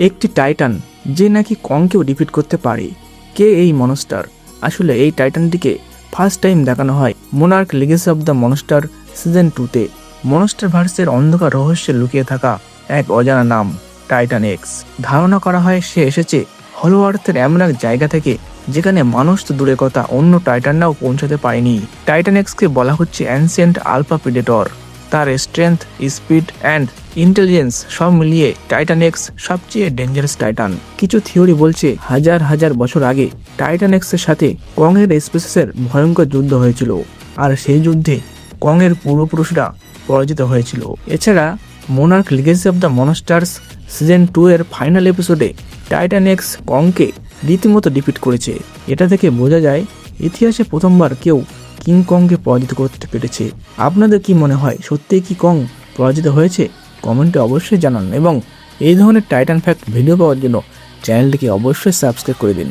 একটি টাইটান যে নাকি কংকেও ডিফিট করতে পারে। কে এই মনস্টার? আসলে এই টাইটানটিকে ফার্স্ট টাইম দেখানো হয় Monarch Legacy of the Monster season 2-তে। মনস্টার ভার্সের অন্ধকার রহস্যে লুকিয়ে থাকা এক অজানা নাম টাইটান এক্স। ধারণা করা হয় সে এসেছে হলো আর্থের এমন এক জায়গা থেকে যেখানে মানুষ তো দূরের কথা অন্য টাইটানরাও পৌঁছাতে পারেনি। টাইটান এক্সকে বলা হচ্ছে অ্যানসিয়েন্ট আলফা প্রেডেটর। তার স্ট্রেংথ, স্পিড অ্যান্ড ইন্টেলিজেন্স সব মিলিয়ে টাইটান এক্স সবচেয়ে ডেঞ্জারাস টাইটান। কিছু থিওরি বলছে হাজার হাজার বছর আগে টাইটান এক্সের সাথে কংয়ের স্পেসিসের ভয়ঙ্কর যুদ্ধ হয়েছিল, আর সেই যুদ্ধে কংয়ের পূর্বপুরুষরা পরাজিত হয়েছিল। এছাড়া Monarch Legacy of the monsters season 2 এর ফাইনাল এপিসোডে টাইটান এক্স কংকে রীতিমতো ডিফিট করেছে। এটা থেকে বোঝা যায় ইতিহাসে প্রথমবার কেউ কিং কংকে পরাজিত করতে পেরেছে। আপনাদের কি মনে হয়, সত্যিই কি কং পরাজিত হয়েছে? কমেন্টে অবশ্যই জানান এবং এই ধরনের টাইটান ফ্যাক্ট ভিডিও পাওয়ার জন্য চ্যানেলটিকে অবশ্যই সাবস্ক্রাইব করে দিন।